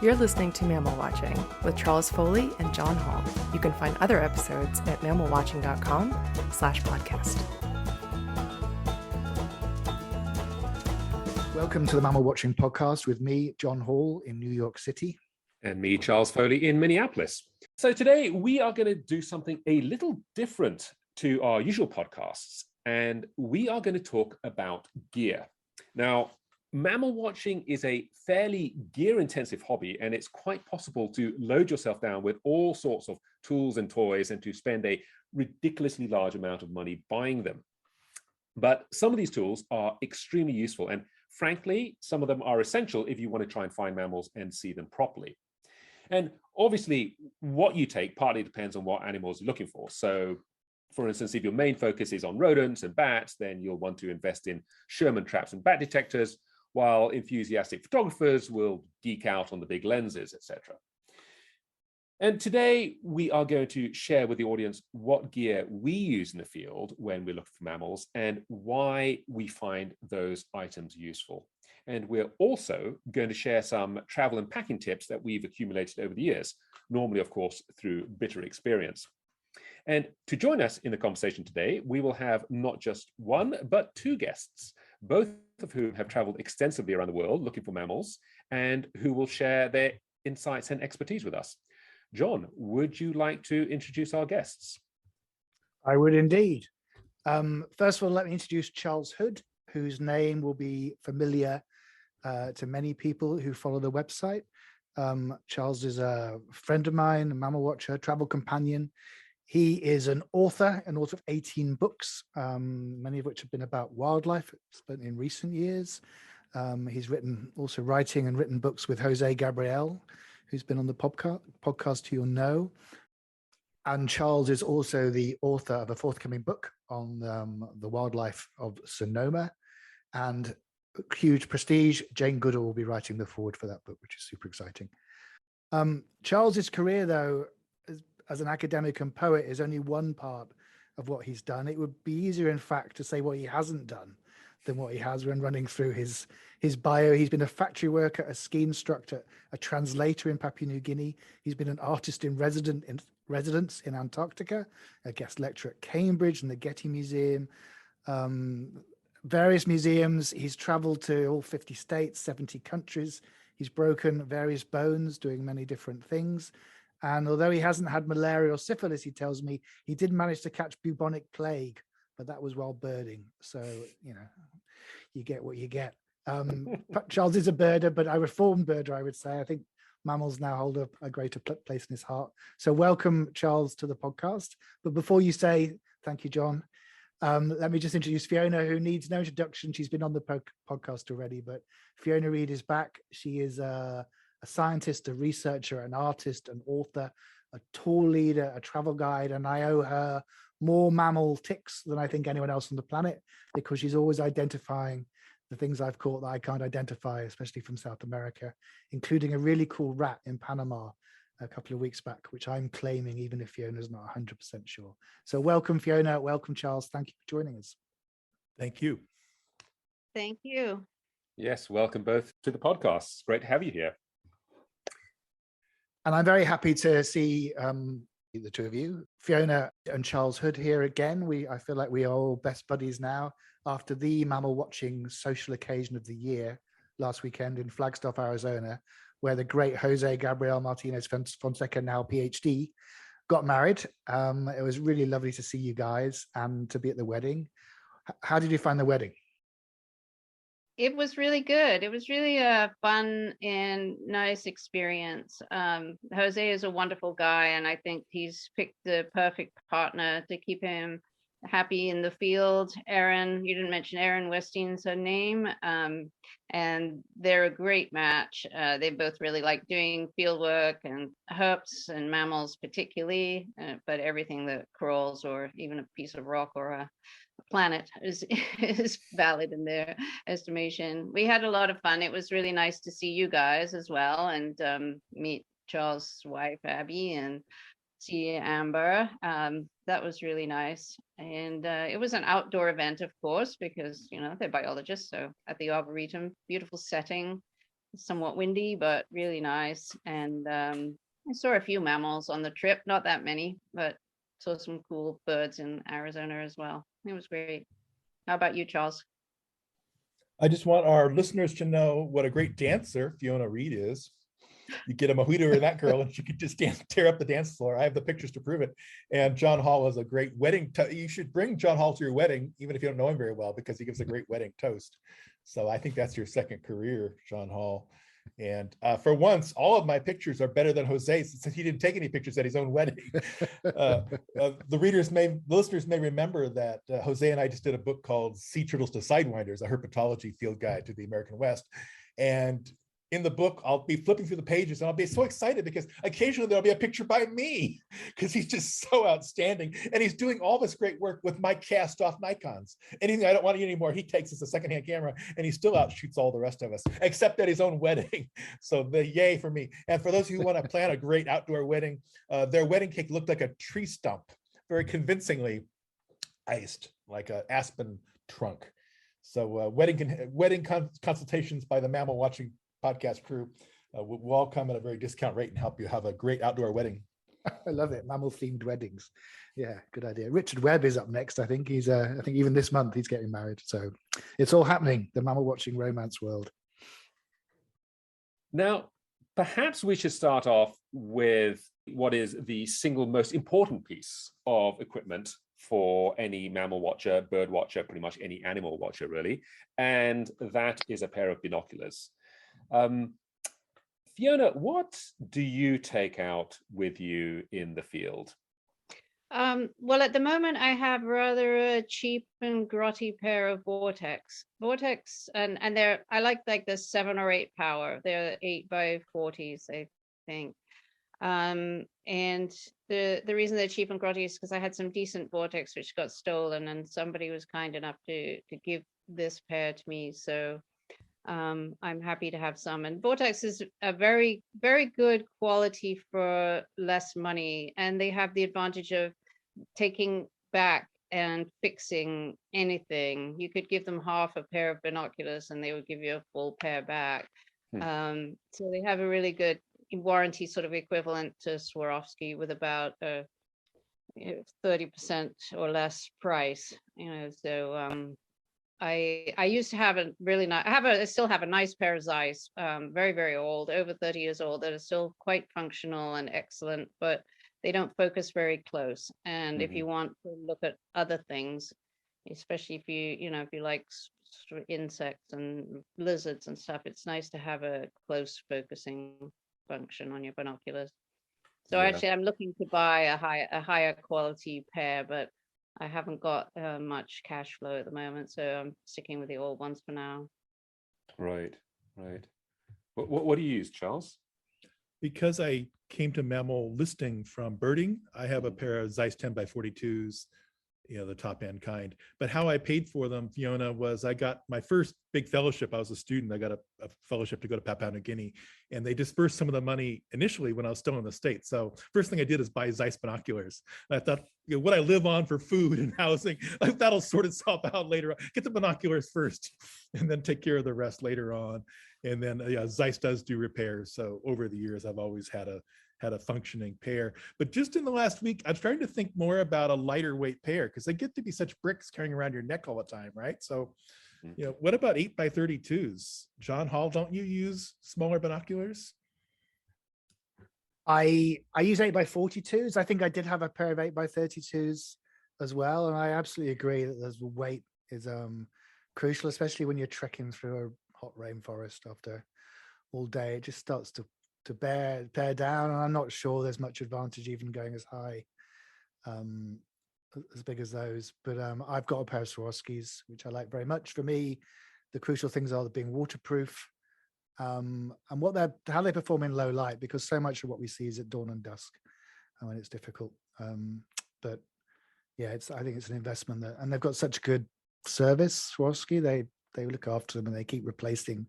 You're listening to Mammal Watching with Charles Foley and John Hall. You can find other episodes at mammalwatching.com/podcast. Welcome to the Mammal Watching podcast with me, John Hall, in New York City. And me, Charles Foley, in Minneapolis. So today we are going to do something a little different to our usual podcasts, and we are going to talk about gear. Now, mammal watching is a fairly gear-intensive hobby, and it's quite possible to load yourself down with all sorts of tools and toys and to spend a ridiculously large amount of money buying them. But some of these tools are extremely useful, and frankly, some of them are essential if you want to try and find mammals and see them properly. And obviously, what you take partly depends on what animals you're looking for. So, for instance, if your main focus is on rodents and bats, then you'll want to invest in Sherman traps and bat detectors, while enthusiastic photographers will geek out on the big lenses, etc. And today we are going to share with the audience what gear we use in the field when we're looking for mammals and why we find those items useful. And we're also going to share some travel and packing tips that we've accumulated over the years, normally, of course, through bitter experience. And to join us in the conversation today, we will have not just one, but two guests, both of whom have traveled extensively around the world looking for mammals and who will share their insights and expertise with us. John, would you like to introduce our guests? I would indeed. First of all, let me introduce Charles Hood, whose name will be familiar to many people who follow the website. Charles is a friend of mine, a mammal watcher, travel companion. He is an author of 18 books, many of which have been about wildlife, but in recent years. He's written books with Jose Gabriel, who's been on the podcast you'll know. And Charles is also the author of a forthcoming book on the wildlife of Sonoma. And huge prestige, Jane Goodall will be writing the foreword for that book, which is super exciting. Charles's career, though, as an academic and poet, is only one part of what he's done. It would be easier, in fact, to say what he hasn't done than what he has when running through his bio. He's been a factory worker, a ski instructor, a translator in Papua New Guinea. He's been an artist in residence in Antarctica, a guest lecturer at Cambridge and the Getty Museum, various museums. He's traveled to all 50 states, 70 countries. He's broken various bones doing many different things. And although he hasn't had malaria or syphilis, he tells me, he did manage to catch bubonic plague, but that was while birding. So, you know, you get what you get. Charles is a birder, but a reformed birder, I would say. I think mammals now hold a greater place in his heart. So welcome, Charles, to the podcast. But before you say, thank you, John, let me just introduce Fiona, who needs no introduction. She's been on the podcast already, but Fiona Reid is back. She is a scientist, a researcher, an artist, an author, a tour leader, a travel guide, and I owe her more mammal ticks than I think anyone else on the planet, because she's always identifying the things I've caught that I can't identify, especially from South America, including a really cool rat in Panama a couple of weeks back, which I'm claiming, even if Fiona's not 100% sure. So welcome, Fiona. Welcome, Charles. Thank you for joining us. Thank you. Thank you. Yes, welcome both to the podcast. It's great to have you here. And I'm very happy to see the two of you, Fiona and Charles Hood, here again. I feel like we are all best buddies now after the mammal watching social occasion of the year last weekend in Flagstaff, Arizona, where the great Jose Gabriel Martinez Fonseca, now PhD, got married. It was really lovely to see you guys and to be at the wedding. How did you find the wedding? It was really good. It was really a fun and nice experience. Jose is a wonderful guy, and I think he's picked the perfect partner to keep him happy in the field. Erin, you didn't mention Erin Westeen's her name, and they're a great match. They both really like doing field work and herps and mammals particularly, but everything that crawls or even a piece of rock or a planet is valid in their estimation. We had a lot of fun. It was really nice to see you guys as well, and meet Charles' wife Abby and see Amber. That was really nice. And it was an outdoor event, of course, because, you know, they're biologists. So at the Arboretum, beautiful setting. somewhat windy, but really nice. And I saw a few mammals on the trip, not that many, but saw some cool birds in Arizona as well. It was great. How about you, Charles? I just want our listeners to know what a great dancer Fiona Reid is. You get a mojito or that girl, and she could just tear up the dance floor. I have the pictures to prove it. And John Hall is a great wedding. You should bring John Hall to your wedding, even if you don't know him very well, because he gives a great wedding toast. So I think that's your second career, John Hall. And for once, all of my pictures are better than Jose's, since he didn't take any pictures at his own wedding. The listeners may remember that Jose and I just did a book called Sea Turtles to Sidewinders, a herpetology field guide to the American West. And in the book, I'll be flipping through the pages and I'll be so excited because occasionally there'll be a picture by me, because he's just so outstanding. And he's doing all this great work with my cast off Nikons. Anything I don't want anymore, he takes as a secondhand camera, and he still outshoots all the rest of us, except at his own wedding. So the yay for me. And for those who want to plan a great outdoor wedding, their wedding cake looked like a tree stump, very convincingly iced, like an aspen trunk. So wedding consultations by the Mammal Watching podcast crew will all come at a very discount rate and help you have a great outdoor wedding. I love it. Mammal themed weddings. Yeah, good idea. Richard Webb is up next. I think he's I think even this month he's getting married. So it's all happening, the mammal watching romance world. Now, perhaps we should start off with what is the single most important piece of equipment for any mammal watcher, bird watcher, pretty much any animal watcher, really. And that is a pair of binoculars. Fiona, what do you take out with you in the field? Well, at the moment, I have rather a cheap and grotty pair of Vortex, and they're I like the 7 or 8 power. They're 8x40s, I think. And the reason they're cheap and grotty is because I had some decent Vortex which got stolen, and somebody was kind enough to give this pair to me. So I'm happy to have some. And Vortex is a very, very good quality for less money, and they have the advantage of taking back and fixing anything. You could give them half a pair of binoculars and they would give you a full pair back. So they have a really good warranty, sort of equivalent to Swarovski, with about 30% or less price. So I used to have a really nice, I still have a nice pair of Zeiss, very, very old, over 30 years old, that are still quite functional and excellent, but they don't focus very close. And if you want to look at other things, especially if you like sort of insects and lizards and stuff, it's nice to have a close focusing function on your binoculars. So actually, I'm looking to buy a higher quality pair, but I haven't got much cash flow at the moment, so I'm sticking with the old ones for now. Right. What do you use, Charles? Because I came to mammal listing from birding, I have a pair of Zeiss 10x42s, the top end kind. But how I paid for them, Fiona, was I got my first big fellowship. I was a student. I got a fellowship to go to Papua New Guinea, and they dispersed some of the money initially when I was still in the States. So first thing I did is buy Zeiss binoculars. And I thought, what I live on for food and housing, that'll sort itself out later on. Get the binoculars first and then take care of the rest later on. And then Zeiss does do repairs. So over the years, I've always had a functioning pair. But just in the last week, I'm starting to think more about a lighter weight pair, because they get to be such bricks carrying around your neck all the time, right? So, what about 8x32s? John Hall, don't you use smaller binoculars? I use 8x42s. I think I did have a pair of 8x32s as well, and I absolutely agree that the weight is crucial, especially when you're trekking through a hot rainforest after all day. It just starts to bear down, and I'm not sure there's much advantage even going as high, as big as those. But I've got a pair of Swarovskis which I like very much. For me, the crucial things are being waterproof, and how they perform in low light, because so much of what we see is at dawn and dusk, and when it's difficult. But yeah, I think it's an investment and they've got such good service. Swarovski, they look after them and they keep replacing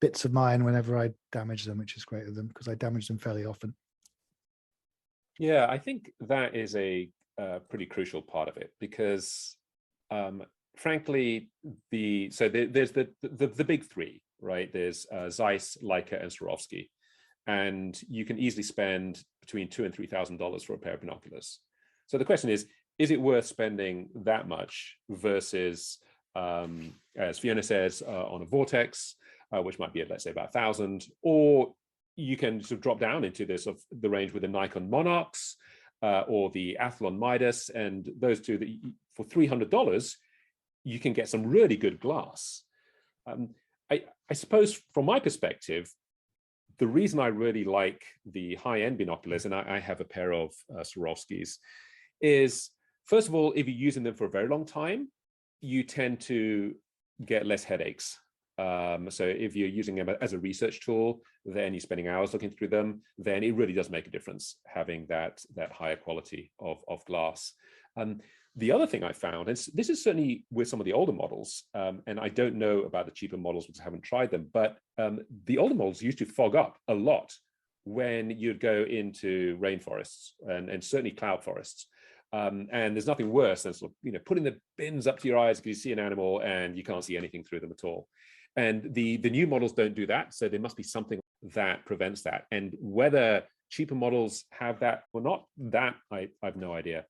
bits of mine whenever I damage them, which is great of them, because I damage them fairly often. Yeah, I think that is a pretty crucial part of it, because frankly, there's the big three, right? There's Zeiss, Leica, and Swarovski. And you can easily spend between $2,000 and $3,000 for a pair of binoculars. So the question is it worth spending that much versus, as Fiona says, on a Vortex, which might be at, let's say, about 1,000, or you can sort of drop down into this of the range with the Nikon Monarchs or the Athlon Midas, and those two that for $300 you can get some really good glass. I suppose from my perspective, the reason I really like the high-end binoculars, and I have a pair of Swarovskis, is first of all, if you're using them for a very long time, you tend to get less headaches. So if you're using them as a research tool, then you're spending hours looking through them, then it really does make a difference having that higher quality of glass. The other thing I found, and this is certainly with some of the older models, and I don't know about the cheaper models because I haven't tried them, but the older models used to fog up a lot when you'd go into rainforests and certainly cloud forests. And there's nothing worse than sort of, putting the bins up to your eyes because you see an animal and you can't see anything through them at all. And the new models don't do that. So there must be something that prevents that. And whether cheaper models have that or not, that I have no idea.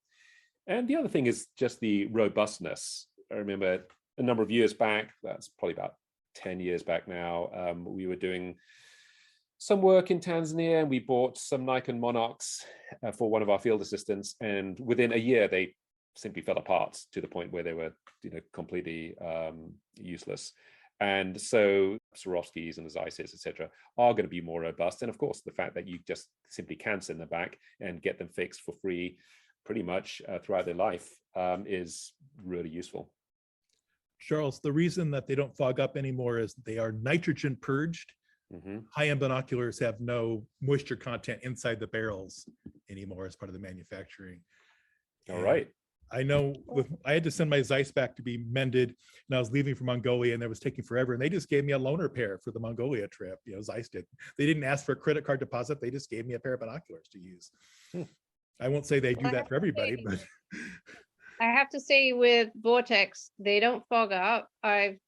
And the other thing is just the robustness. I remember a number of years back, that's probably about 10 years back now, we were doing some work in Tanzania and we bought some Nikon Monarchs for one of our field assistants. And within a year, they simply fell apart to the point where they were completely useless. And so Swarovskis and the Zeisses, etc., are going to be more robust. And of course, the fact that you just simply can send them back and get them fixed for free pretty much throughout their life is really useful. Charles, the reason that they don't fog up anymore is they are nitrogen purged. Mm-hmm. High-end binoculars have no moisture content inside the barrels anymore as part of the manufacturing. All right. I know I had to send my Zeiss back to be mended, and I was leaving for Mongolia, and it was taking forever. And they just gave me a loaner pair for the Mongolia trip. Zeiss did. They didn't ask for a credit card deposit. They just gave me a pair of binoculars to use. I won't say they do that for everybody, but I have to say with Vortex, they don't fog up. I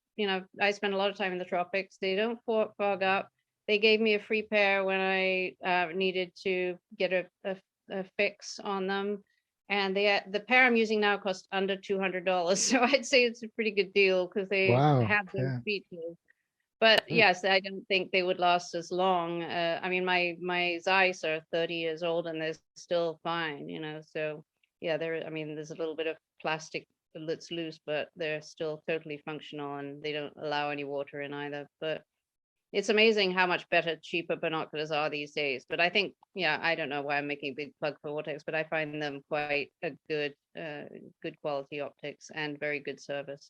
spend a lot of time in the tropics. They don't fog up. They gave me a free pair when I needed to get a fix on them. And the pair I'm using now cost under $200. So I'd say it's a pretty good deal because they have those features. But yes, I don't think they would last as long. I mean, my Zeiss are 30 years old and they're still fine, So yeah, there's a little bit of plastic that's loose, but they're still totally functional and they don't allow any water in either. But it's amazing how much better, cheaper binoculars are these days. But I think, I don't know why I'm making a big plug for Vortex, but I find them quite a good quality optics and very good service.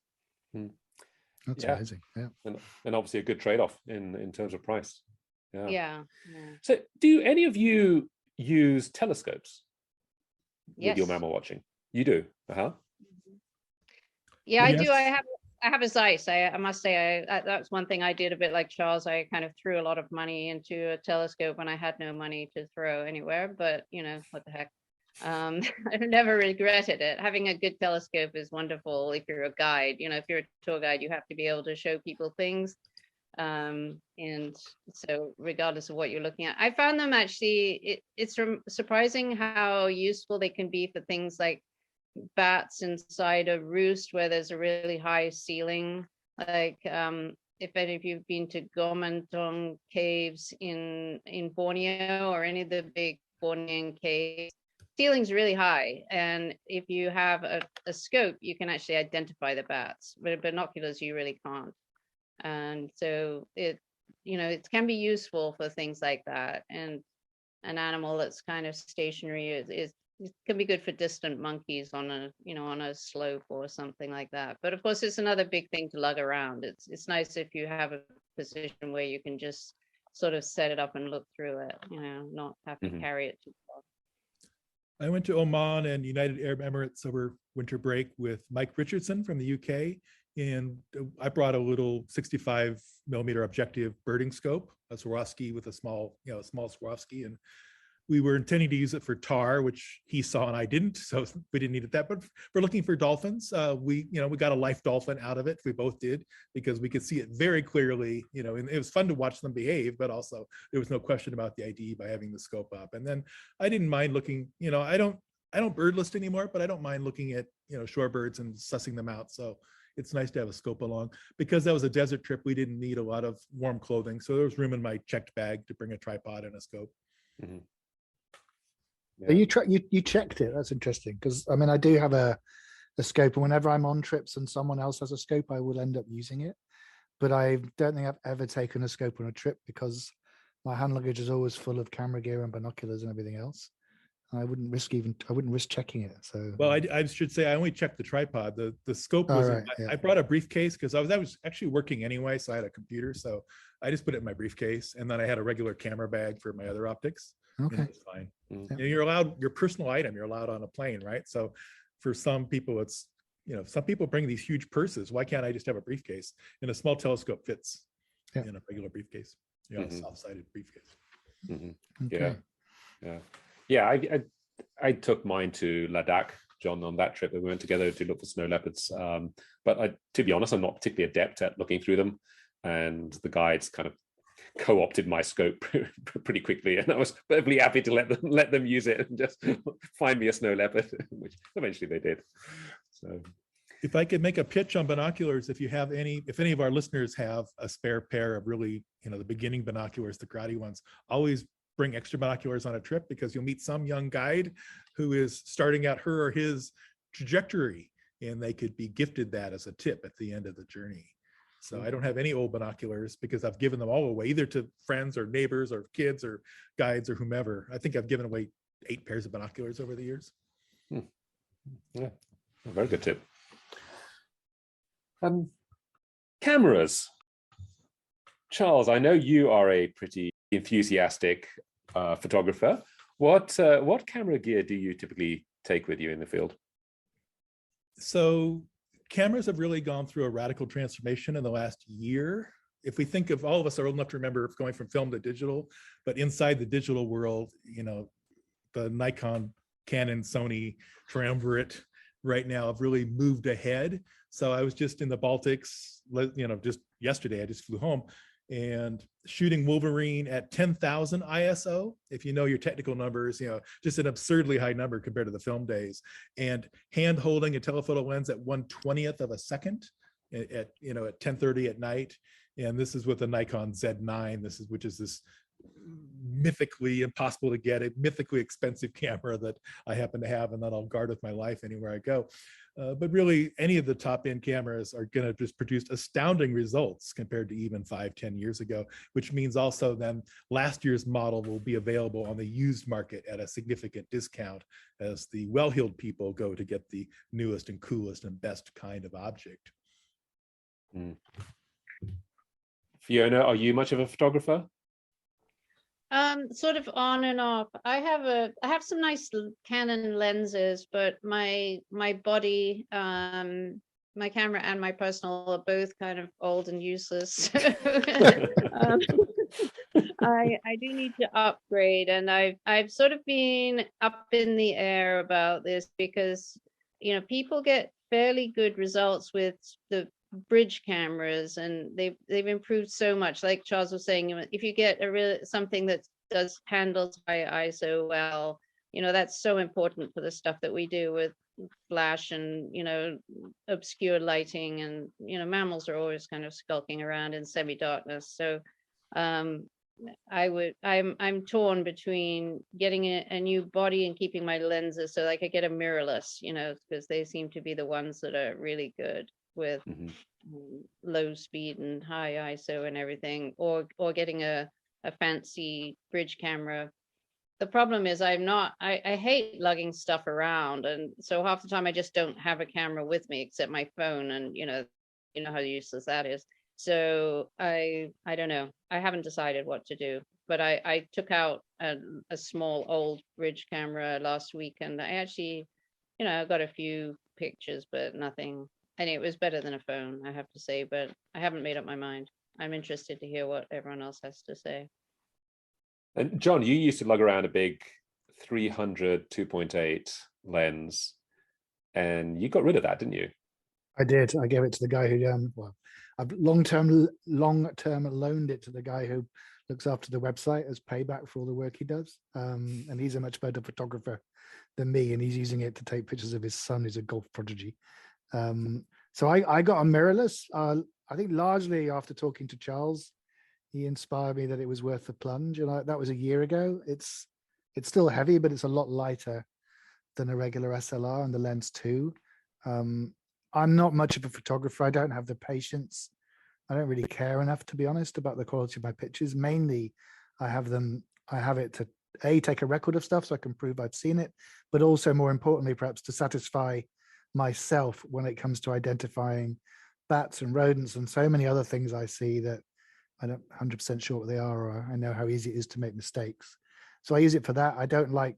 That's amazing. Yeah. And obviously a good trade-off in terms of price. Yeah. So do any of you use telescopes with your mammal watching? You do? Uh-huh. Yeah, I do. I have a Zeiss. I must say, that's one thing I did a bit like Charles. I kind of threw a lot of money into a telescope when I had no money to throw anywhere. But what the heck? I never regretted it. Having a good telescope is wonderful if you're a guide. If you're a tour guide, you have to be able to show people things. And so regardless of what you're looking at, I found them actually, it's surprising how useful they can be for things like bats inside a roost where there's a really high ceiling. Like if any of you've been to Gomantong caves in Borneo or any of the big Bornean caves, ceiling's really high, and if you have a scope, you can actually identify the bats, but binoculars you really can't. And so it can be useful for things like that. And an animal that's kind of stationary it can be good for distant monkeys on a slope or something like that. But of course, it's another big thing to lug around. It's nice if you have a position where you can just sort of set it up and look through it, not have to carry it too far. I went to Oman and United Arab Emirates over winter break with Mike Richardson from the UK. And I brought a little 65 millimeter objective birding scope, a Swarovski with a small Swarovski. And we were intending to use it for tar, which he saw and I didn't, so we didn't need that. But we're looking for dolphins. We got a life dolphin out of it. We both did, because we could see it very clearly, and it was fun to watch them behave, but also there was no question about the ID by having the scope up. And then I didn't mind looking, I don't bird list anymore, but I don't mind looking at, shorebirds and sussing them out. So it's nice to have a scope along. Because that was a desert trip, we didn't need a lot of warm clothing. So there was room in my checked bag to bring a tripod and a scope. Mhm. So you checked it. That's interesting, because I do have a scope, and whenever I'm on trips and someone else has a scope, I will end up using it. But I don't think I've ever taken a scope on a trip, because my hand luggage is always full of camera gear and binoculars and everything else. I wouldn't risk checking it. So well, I should say I only checked the tripod. The scope was right, yeah. I brought a briefcase because I was actually working anyway, so I had a computer, so I just put it in my briefcase, and then I had a regular camera bag for my other optics. Okay, It's fine. Mm. You're allowed your personal item. You're allowed on a plane, right? So for some people, it's some people bring these huge purses. Why can't I just have a briefcase? And a small telescope fits in a regular briefcase. A soft-sided briefcase. Mm-hmm. okay. Yeah. I took mine to Ladakh, John, on that trip. We went together to look for snow leopards. But to be honest, I'm not particularly adept at looking through them, and the guides kind of co-opted my scope pretty quickly, and I was perfectly happy to let them use it and just find me a snow leopard, which eventually they did. So if I could make a pitch on binoculars, if any of our listeners have a spare pair of really, the beginning binoculars, the karate ones, always bring extra binoculars on a trip, because you'll meet some young guide who is starting out her or his trajectory, and they could be gifted that as a tip at the end of the journey. So I don't have any old binoculars, because I've given them all away, either to friends or neighbors or kids or guides or whomever. I think I've given away 8 pairs of binoculars over the years. Yeah, a very good tip. Cameras. Charles, I know you are a pretty enthusiastic photographer. What camera gear do you typically take with you in the field? So cameras have really gone through a radical transformation in the last year. If we think of, all of us are old enough to remember going from film to digital, but inside the digital world, the Nikon, Canon, Sony triumvirate right now have really moved ahead. So I was just in the Baltics, just yesterday, I just flew home, and shooting Wolverine at 10,000 ISO. If you know your technical numbers, just an absurdly high number compared to the film days, and hand holding a telephoto lens at 1/20th of a second at 10:30 at night. And this is with the Nikon Z9, which is this mythically impossible to get, a mythically expensive camera that I happen to have and that I'll guard with my life anywhere I go. But really, any of the top end cameras are going to just produce astounding results compared to even 5-10 years ago, which means also then last year's model will be available on the used market at a significant discount, as the well-heeled people go to get the newest and coolest and best kind of object. Fiona, are you much of a photographer? Sort of on and off. I have some nice Canon lenses, but my body, my camera and my personal are both kind of old and useless. I do need to upgrade, and I've sort of been up in the air about this, because people get fairly good results with the bridge cameras, and they've improved so much. Like Charles was saying, if you get something that does handles high ISO well, that's so important for the stuff that we do with flash and obscure lighting, and mammals are always kind of skulking around in semi-darkness. So I'm torn between getting a new body and keeping my lenses so I could get a mirrorless, because they seem to be the ones that are really good with low speed and high ISO and everything, or getting a fancy bridge camera. The problem is I hate lugging stuff around, and so half the time I just don't have a camera with me except my phone, and you know how useless that is. So I don't know. I haven't decided what to do, but I took out a small old bridge camera last week, and I actually got a few pictures, but nothing. And it was better than a phone, I have to say, but I haven't made up my mind. I'm interested to hear what everyone else has to say. And John, you used to lug around a big 300 2.8 lens, and you got rid of that, didn't you? I did. I gave it to the guy who, well, I've long-term loaned it to the guy who looks after the website as payback for all the work he does. And he's a much better photographer than me, and he's using it to take pictures of his son, who's a golf prodigy. So I got a mirrorless. I think largely after talking to Charles, he inspired me that it was worth the plunge. And that was a year ago. It's still heavy, but it's a lot lighter than a regular SLR, and the lens too. I'm not much of a photographer. I don't have the patience. I don't really care enough, to be honest, about the quality of my pictures. Mainly, I have it to take a record of stuff so I can prove I've seen it, but also more importantly, perhaps to satisfy myself when it comes to identifying bats and rodents and so many other things I see that I'm not 100% sure what they are, or I know how easy it is to make mistakes. So I use it for that. I don't like,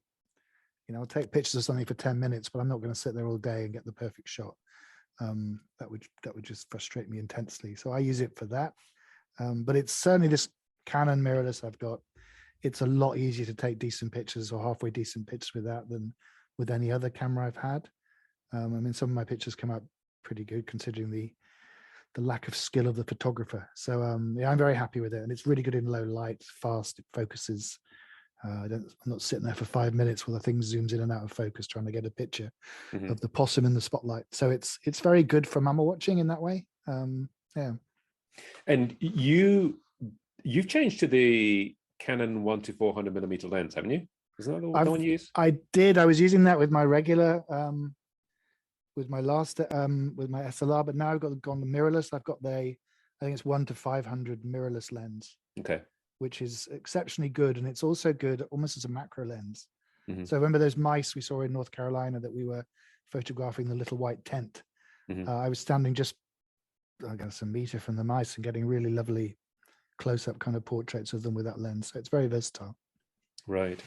I'll take pictures of something for 10 minutes, but I'm not going to sit there all day and get the perfect shot. That would just frustrate me intensely. So I use it for that. But it's certainly this Canon mirrorless I've got. It's a lot easier to take decent pictures or halfway decent pictures with that than with any other camera I've had. I mean, some of my pictures come out pretty good considering the lack of skill of the photographer. So yeah, I'm very happy with it, and it's really good in low light, fast, it focuses. I'm not sitting there for 5 minutes while the thing zooms in and out of focus trying to get a picture of the possum in the spotlight. So it's very good for mammal watching in that way. Yeah. And you've changed to the Canon 1-400mm lens, haven't you? Isn't that the one you use? I did. I was using that with my regular, with my last, with my SLR, but now I've gone the mirrorless. I've got I think it's 1-500 mirrorless lens. Okay. Which is exceptionally good, and it's also good almost as a macro lens. So remember those mice we saw in North Carolina that we were photographing the little white tent? I was standing just, I guess, a meter from the mice and getting really lovely close-up kind of portraits of them with that lens. So it's very versatile. Right.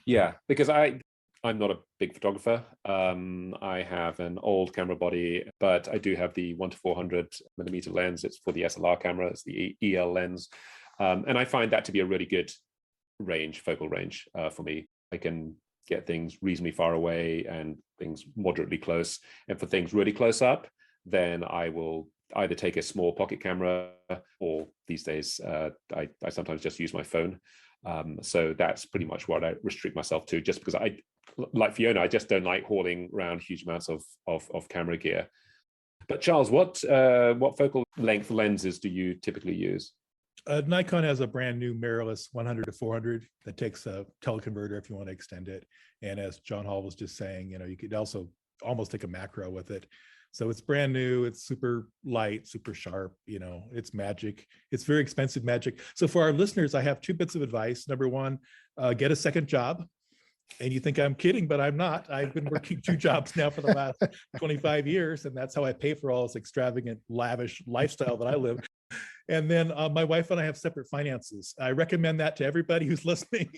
Yeah, because I'm not a big photographer. I have an old camera body, but I do have the 1-400mm lens. It's for the SLR camera. It's the EL lens. And I find that to be a really good focal range for me. I can get things reasonably far away and things moderately close. And for things really close up, then I will either take a small pocket camera, or these days, I sometimes just use my phone. So that's pretty much what I restrict myself to, just because like Fiona, I just don't like hauling around huge amounts of camera gear. But Charles, what focal length lenses do you typically use? Nikon has a brand new mirrorless 100-400 that takes a teleconverter if you want to extend it. And as John Hall was just saying, you could also almost take a macro with it. So it's brand new. It's super light, super sharp. It's magic. It's very expensive magic. So for our listeners, I have 2 bits of advice. Number one, get a second job. And you think I'm kidding, but I'm not. I've been working 2 jobs now for the last 25 years. And that's how I pay for all this extravagant, lavish lifestyle that I live. And then my wife and I have separate finances. I recommend that to everybody who's listening.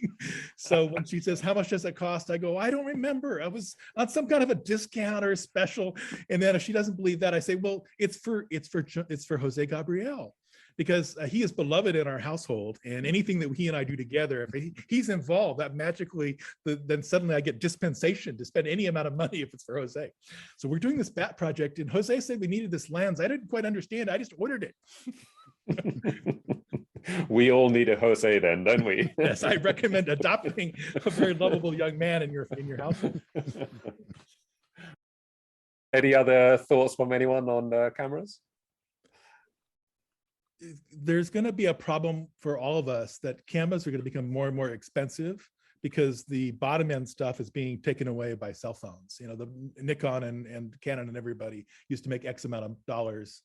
So when she says, how much does it cost? I go, I don't remember. I was on some kind of a discount or a special. And then if she doesn't believe that, I say, well, it's for Jose Gabriel, because he is beloved in our household, and anything that he and I do together, if he's involved, that magically, then suddenly I get dispensation to spend any amount of money if it's for Jose. So we're doing this bat project, and Jose said we needed this lens. I didn't quite understand. I just ordered it. We all need a Jose then, don't we? Yes, I recommend adopting a very lovable young man in your household. Any other thoughts from anyone on cameras? There's going to be a problem for all of us that cameras are going to become more and more expensive, because the bottom end stuff is being taken away by cell phones. The Nikon and Canon and everybody used to make X amount of dollars,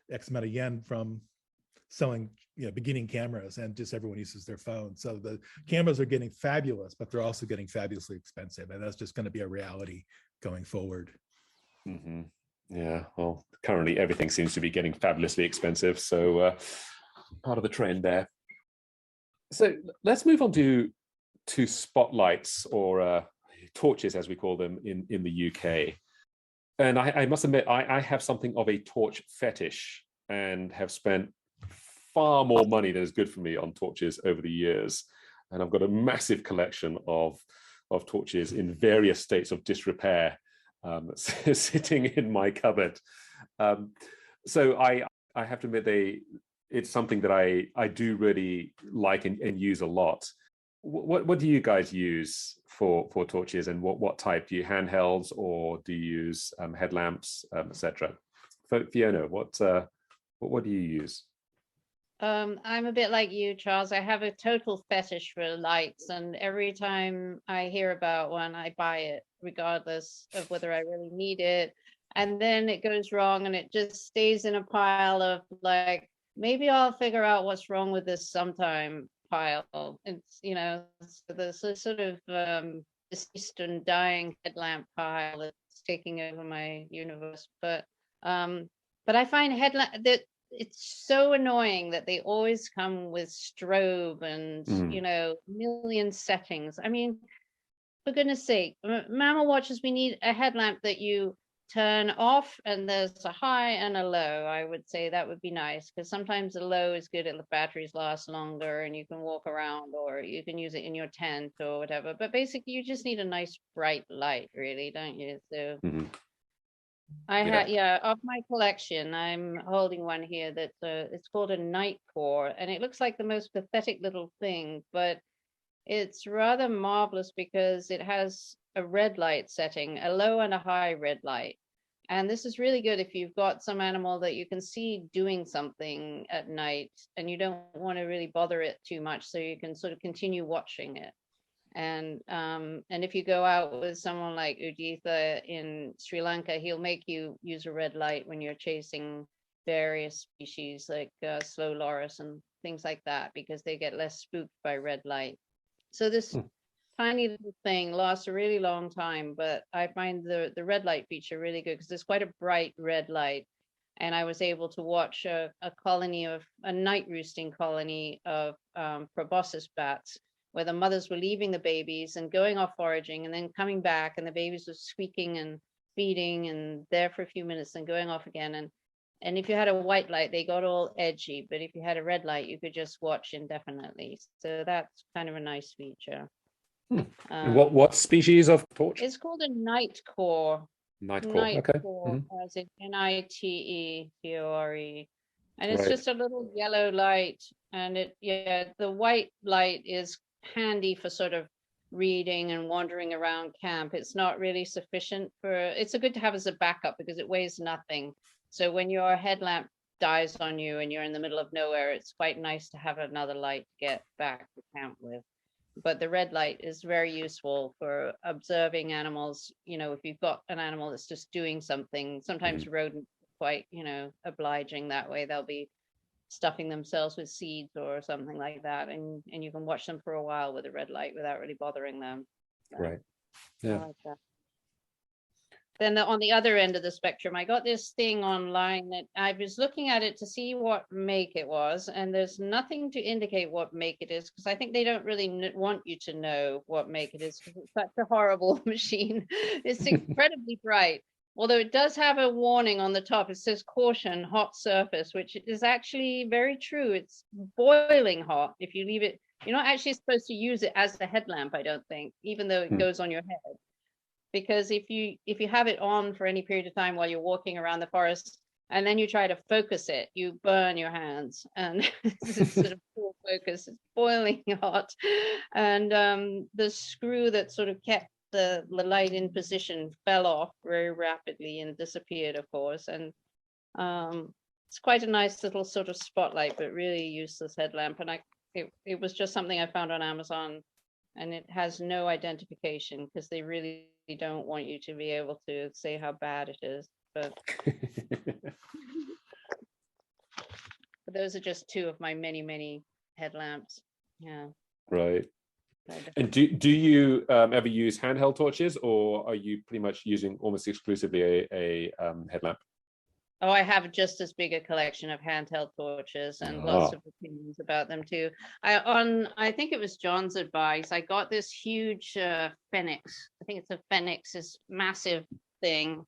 X amount of yen from selling beginning cameras, and just everyone uses their phone. So the cameras are getting fabulous, but they're also getting fabulously expensive, and that's just going to be a reality going forward. Yeah, well, currently everything seems to be getting fabulously expensive, so part of the trend there. So let's move on to spotlights, or torches as we call them in the UK. And I must admit, I have something of a torch fetish, and have spent far more money than is good for me on torches over the years. and I've got a massive collection of torches in various states of disrepair sitting in my cupboard. So I have to admit it's something that I do really like and use a lot. What do you guys use for torches, and what type? Do you handhelds, or do you use headlamps, etc.? Fiona, what do you use? I'm a bit like you, Charles. I have a total fetish for lights, and every time I hear about one, I buy it, regardless of whether I really need it. And then it goes wrong, and it just stays in a pile of like, maybe I'll figure out what's wrong with this sometime pile. It's, so there's a sort of deceased and dying headlamp pile that's taking over my universe. But I find headlamp that it's so annoying that they always come with strobe and million settings. I mean, for goodness sake, mammal watchers, we need a headlamp that you turn off and there's a high and a low. I would say that would be nice, because sometimes the low is good and the batteries last longer and you can walk around, or you can use it in your tent or whatever. But basically you just need a nice bright light, really, don't you? So of my collection, I'm holding one here that it's called a night core, and it looks like the most pathetic little thing, but it's rather marvelous because it has a red light setting, a low and a high red light. And this is really good if you've got some animal that you can see doing something at night and you don't want to really bother it too much, so you can sort of continue watching it. And if you go out with someone like Uditha in Sri Lanka, he'll make you use a red light when you're chasing various species like slow loris and things like that, because they get less spooked by red light. So this tiny little thing lasts a really long time, but I find the red light feature really good because it's quite a bright red light. And I was able to watch a night roosting colony of proboscis bats, where the mothers were leaving the babies and going off foraging and then coming back, and the babies were squeaking and feeding and there for a few minutes and going off again. And if you had a white light, they got all edgy, but if you had a red light, you could just watch indefinitely. So that's kind of a nice feature. And what species of torch? It's called a night core. Night core, okay. Core, as in NITECORE. And it's Right. just a little yellow light. And the white light is handy for sort of reading and wandering around camp. It's not really sufficient it's good to have as a backup because it weighs nothing. So when your headlamp dies on you and you're in the middle of nowhere, it's quite nice to have another light to get back to camp with. But the red light is very useful for observing animals. If you've got an animal that's just doing something, sometimes rodents are quite, obliging that way. They'll be stuffing themselves with seeds or something like that, and you can watch them for a while with a red light without really bothering them. So, right. Yeah. I like that. Then on the other end of the spectrum, I got this thing online that I was looking at it to see what make it was, and there's nothing to indicate what make it is, because I think they don't really want you to know what make it is, because it's such a horrible machine. It's incredibly bright. Although it does have a warning on the top. It says caution, hot surface, which is actually very true. It's boiling hot if you leave it. You're not actually supposed to use it as a headlamp, I don't think, even though it goes on your head. Because if you have it on for any period of time while you're walking around the forest, and then you try to focus it, you burn your hands, and it's sort of poor focus. It's boiling hot, and the screw that sort of kept the light in position fell off very rapidly and disappeared, of course. And it's quite a nice little sort of spotlight, but really useless headlamp. And it was just something I found on Amazon, and it has no identification because they really don't want you to be able to say how bad it is. But those are just two of my many headlamps. Yeah. Right. And do you ever use handheld torches, or are you pretty much using almost exclusively a headlamp? Oh, I have just as big a collection of handheld torches and lots of opinions about them too. I think it was John's advice, I got this huge Phoenix. I think it's a Phoenix, this massive thing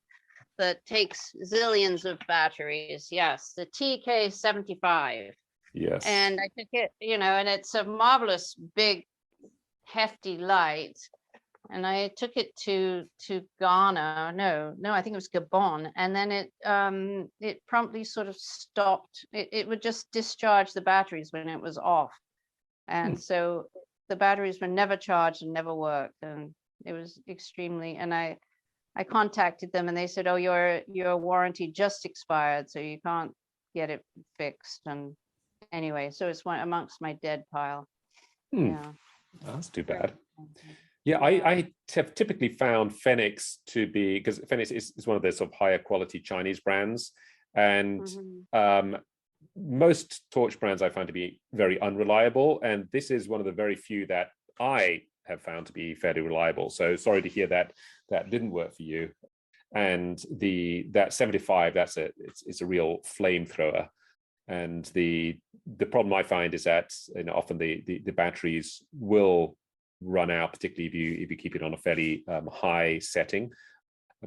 that takes zillions of batteries. Yes, the TK75. Yes. And I took it, and it's a marvelous big hefty light, and I took it to Ghana. No, I think it was Gabon, and then it promptly sort of stopped. It would just discharge the batteries when it was off, and so the batteries were never charged and never worked, and it was extremely. And I contacted them, and they said, "Oh, your warranty just expired, so you can't get it fixed." And anyway, so it's one amongst my dead pile. Yeah, that's too bad. Yeah, I have typically found Fenix to be, because Fenix is one of the sort of higher quality Chinese brands, and most torch brands I find to be very unreliable, and this is one of the very few that I have found to be fairly reliable. So sorry to hear that didn't work for you. And that 75, it's a real flamethrower. And the problem I find is that often the batteries will run out, particularly if you keep it on a fairly high setting.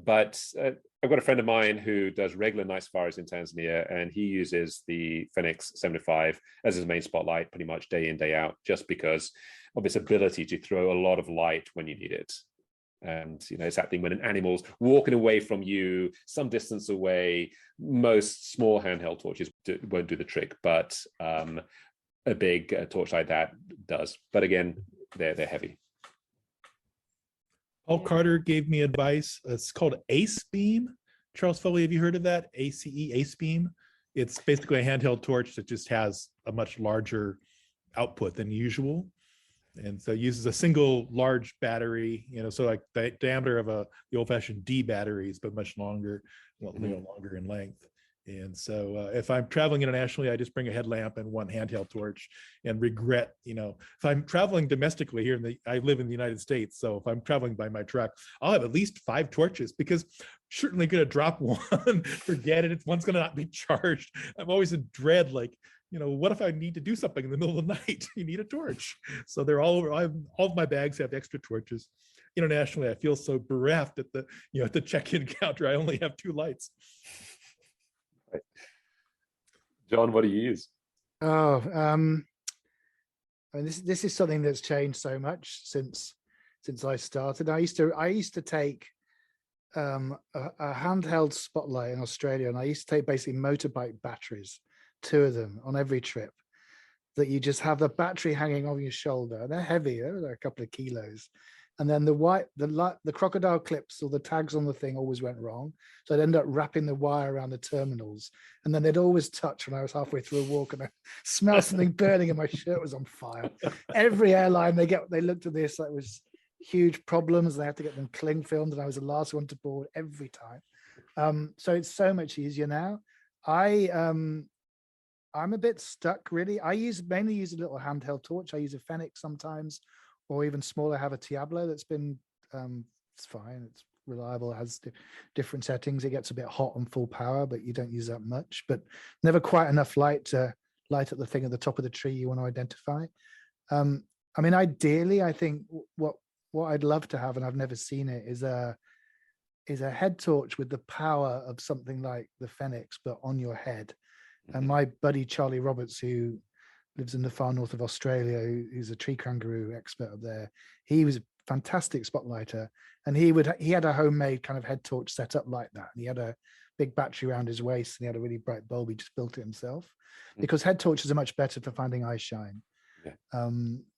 But I've got a friend of mine who does regular night safaris in Tanzania, and he uses the Fenix 75 as his main spotlight pretty much day in, day out, just because of its ability to throw a lot of light when you need it. And it's that thing when an animal's walking away from you some distance away. Most small handheld torches won't do the trick, but a big torch like that does. But again, they're heavy. Paul Carter gave me advice. It's called Ace Beam. Charles Foley, have you heard of that? ACE, Ace Beam. It's basically a handheld torch that just has a much larger output than usual. And so it uses a single large battery, so like the diameter of the old-fashioned D batteries, but much longer, longer in length. And so if I'm traveling internationally, I just bring a headlamp and one handheld torch, and regret, if I'm traveling domestically here I live in the United States. So if I'm traveling by my truck, I'll have at least 5 torches, because certainly going to drop one, forget it. One's going to not be charged. I'm always in dread, like, what if I need to do something in the middle of the night? You need a torch. So they're all over. All of my bags have extra torches. Internationally, I feel so bereft at the check-in counter. I only have 2 lights. Right. John, what do you use? This is something that's changed so much since I started. I used to take a handheld spotlight in Australia, and I used to take basically motorbike batteries, 2 of them on every trip, that you just have the battery hanging on your shoulder. They're heavy, they're a couple of kilos. And then the crocodile clips or the tags on the thing always went wrong. So I'd end up wrapping the wire around the terminals, and then they'd always touch when I was halfway through a walk, and I smelled something burning and my shirt was on fire. Every airline, they looked at this like it was huge problems. They had to get them cling filmed, and I was the last one to board every time. So it's so much easier now. I'm a bit stuck, really. I mainly use a little handheld torch. I use a Fenix sometimes, or even smaller. I have a Diablo that's been, it's fine. It's reliable. It has different settings. It gets a bit hot on full power, but you don't use that much. But never quite enough light to light up the thing at the top of the tree you want to identify. Ideally, I think what I'd love to have, and I've never seen it, is a head torch with the power of something like the Fenix, but on your head. And my buddy Charlie Roberts, who lives in the far north of Australia, who's a tree kangaroo expert up there, he was a fantastic spotlighter, and he had a homemade kind of head torch set up like that. And he had a big battery around his waist, and he had a really bright bulb. He just built it himself, because head torches are much better for finding eye shine. Yeah.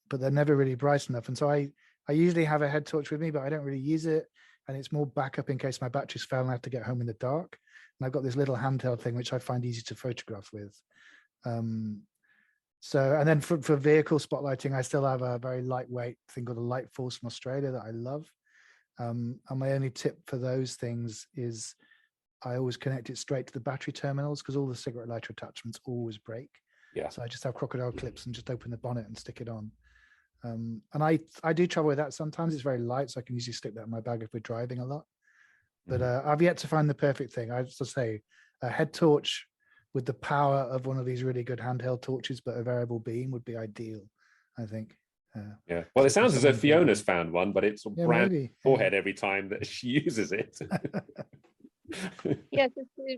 But they're never really bright enough. And so I usually have a head torch with me, but I don't really use it. And it's more backup in case my batteries fail and I have to get home in the dark. And I've got this little handheld thing, which I find easy to photograph with. And then for vehicle spotlighting, I still have a very lightweight thing called a Light Force from Australia that I love. And my only tip for those things is I always connect it straight to the battery terminals, because all the cigarette lighter attachments always break. Yeah. So I just have crocodile clips and just open the bonnet and stick it on. And I do travel with that sometimes. It's very light, so I can usually stick that in my bag if we're driving a lot. But I've yet to find the perfect thing. I have to say, a head torch with the power of one of these really good handheld torches, but a variable beam would be ideal, I think. Yeah. Well, it sounds as though Fiona's found one, but it's brand maybe. forehead every time that she uses it. Yes,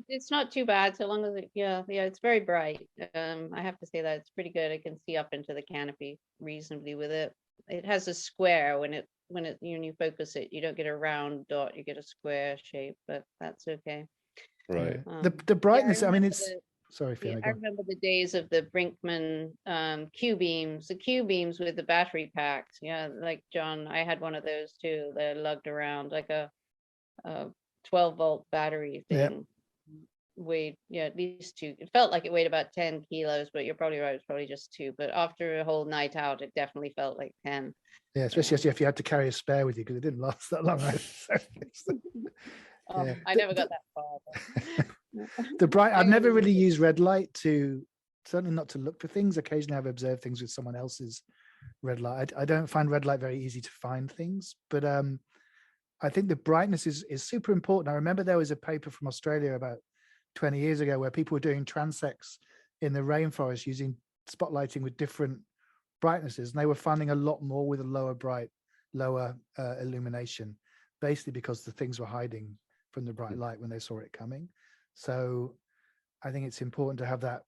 it's not too bad, so long as it's very bright. I have to say that it's pretty good. I can see up into the canopy reasonably with it. it has a square when you focus it. You don't get a round dot, you get a square shape, but that's okay. Right. The brightness, I mean, remember it's sorry, Fiona, I remember the days of the Brinkman Q beams, with the battery packs. Yeah, like John, I had one of those too. They're lugged around like a 12-volt battery thing. Weighed at least 2. It felt like it weighed about 10 kilos, but you're probably right, it's probably just 2. But after a whole night out, it definitely felt like 10. Yeah, especially if you had to carry a spare with you, because it didn't last that long. I never got that far. I've never really used red light certainly not to look for things. Occasionally I've observed things with someone else's red light. I don't find red light very easy to find things, but I think the brightness is super important. I remember there was a paper from Australia about 20 years ago where people were doing transects in the rainforest using spotlighting with different brightnesses, and they were finding a lot more with a lower illumination, basically because the things were hiding from the bright light when they saw it coming. So I think it's important to have that,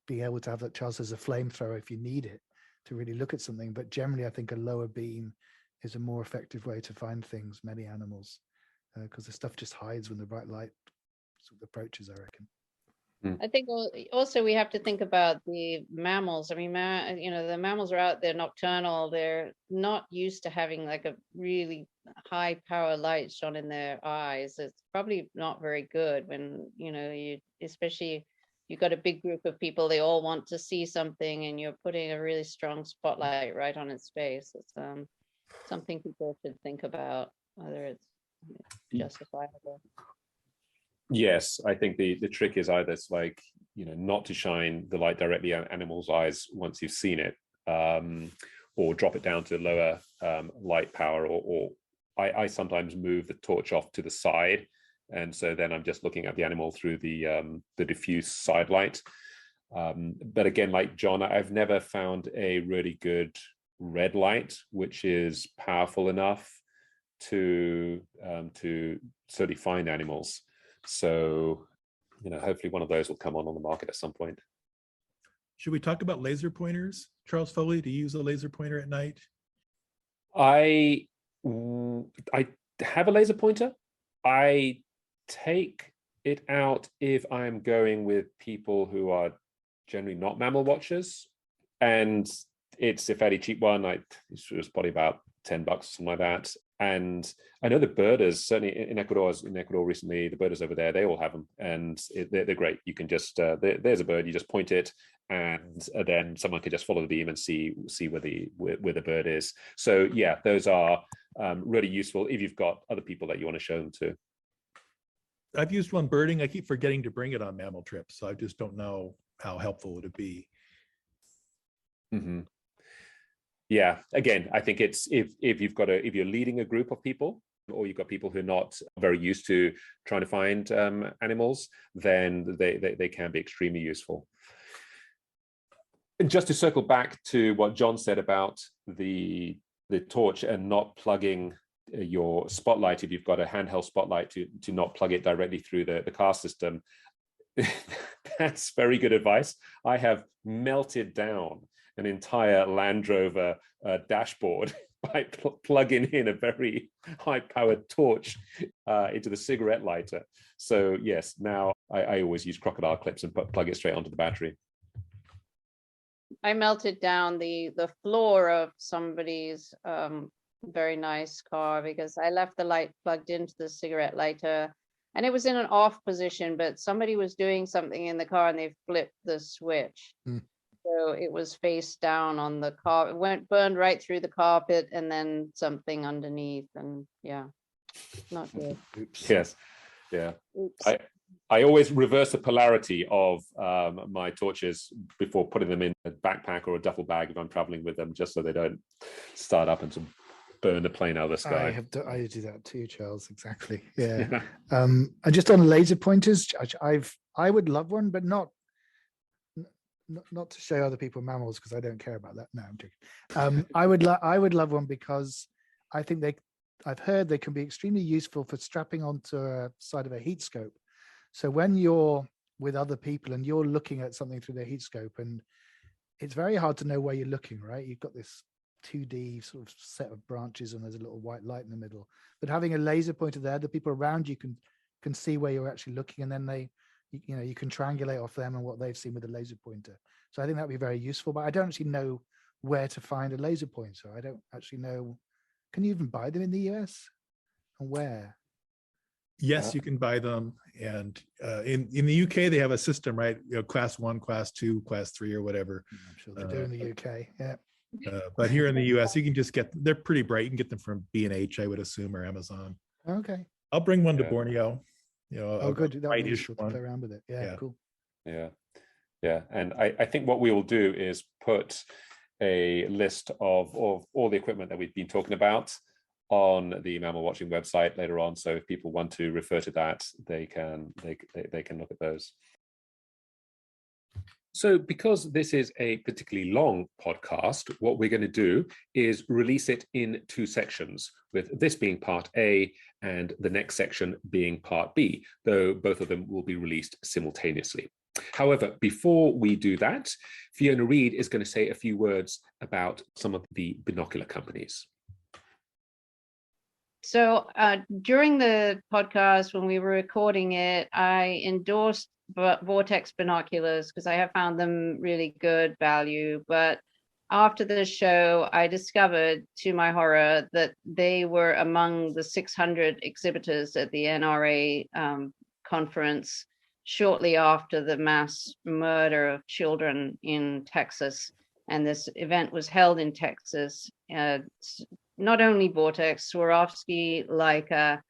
being able to have that, Charles, as a flamethrower if you need it to really look at something. But generally, I think a lower beam is a more effective way to find things, many animals, because the stuff just hides when the bright light sort of approaches, I reckon. I think also we have to think about the mammals. I mean, the mammals are out there nocturnal. They're not used to having like a really high power light shone in their eyes. It's probably not very good when, especially you've got a big group of people, they all want to see something and you're putting a really strong spotlight right on its face. It's something people should think about, whether it's justifiable. Yes, I think the trick is either it's like, not to shine the light directly on animals' eyes once you've seen it, or drop it down to lower light power, or I sometimes move the torch off to the side, and so then I'm just looking at the animal through the diffuse side light. But again, like John, I've never found a really good red light which is powerful enough to certainly find animals. So, hopefully one of those will come on the market at some point. Should we talk about laser pointers, Charles Foley? Do you use a laser pointer at night? I have a laser pointer. I take it out if I'm going with people who are generally not mammal watchers, and it's a fairly cheap one. It was probably about $10, something like that. And I know the birders, certainly in Ecuador recently, the birders over there, they all have them, and they're great. You can just there's a bird, you just point it, and then someone can just follow the beam and see where the bird is. So yeah, those are really useful if you've got other people that you want to show them to. I've used one birding. I keep forgetting to bring it on mammal trips, so I just don't know how helpful it would be. Mm-hmm. Yeah, again, I think it's if you're leading a group of people, or you've got people who are not very used to trying to find animals, then they can be extremely useful. And just to circle back to what John said about the torch and not plugging your spotlight, if you've got a handheld spotlight, to not plug it directly through the car system, that's very good advice. I have melted down an entire Land Rover dashboard by plugging in a very high-powered torch into the cigarette lighter. So yes, now I always use crocodile clips and plug it straight onto the battery. I melted down the floor of somebody's very nice car because I left the light plugged into the cigarette lighter, and it was in an off position, but somebody was doing something in the car and they flipped the switch. So it was face down on the car. It burned right through the carpet, and then something underneath, and yeah, not good. Oops. Yes, yeah. Oops. I always reverse the polarity of my torches before putting them in a backpack or a duffel bag if I'm traveling with them, just so they don't start up and burn the plane out of the sky. I do that too, Charles. Exactly. Yeah. And just on laser pointers, I would love one, but not to show other people mammals, because I don't care about that. No, I'm joking. I would love one because I think I've heard they can be extremely useful for strapping onto a side of a heat scope. So when you're with other people and you're looking at something through the heat scope, and it's very hard to know where you're looking, right? You've got this 2D sort of set of branches and there's a little white light in the middle. But having a laser pointer there, the people around you can see where you're actually looking, and then you can triangulate off them and what they've seen with a laser pointer. So I think that'd be very useful, but I don't actually know where to find a laser pointer. I don't actually know. Can you even buy them in the US, and where? Yes, you can buy them. And in the UK, they have a system, right? Class 1, class 2, class 3, or whatever. I'm sure they do in the UK. Yeah. But here in the US, you can just they're pretty bright. You can get them from B&H, I would assume, or Amazon. Okay. I'll bring one to Borneo. Good. That would be useful to one. play around with it. Yeah, cool. Yeah. And I think what we will do is put a list of all the equipment that we've been talking about on the Mammal Watching website later on. So if people want to refer to that, they can look at those. So because this is a particularly long podcast, what we're going to do is release it in 2 sections, with this being part A and the next section being part B, though both of them will be released simultaneously. However, before we do that, Fiona Reid is going to say a few words about some of the binocular companies. So during the podcast, when we were recording it, I endorsed Vortex binoculars because I have found them really good value. But after the show, I discovered, to my horror, that they were among the 600 exhibitors at the NRA conference shortly after the mass murder of children in Texas. And this event was held in Texas. Not only Vortex, Swarovski, Leica,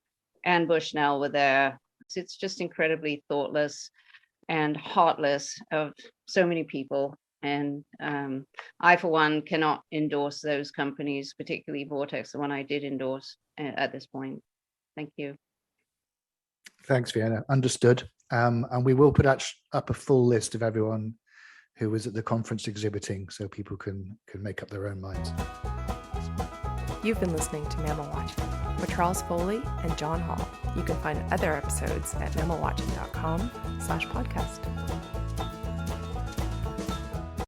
and Bushnell were there. It's just incredibly thoughtless and heartless of so many people. And I, for one, cannot endorse those companies, particularly Vortex, the one I did endorse at this point. Thank you. Thanks, Fiona. Understood. And we will put up a full list of everyone who was at the conference exhibiting, so people can make up their own minds. You've been listening to Mammal Watching with Charles Foley and John Hall. You can find other episodes at mammalwatching.com/podcast.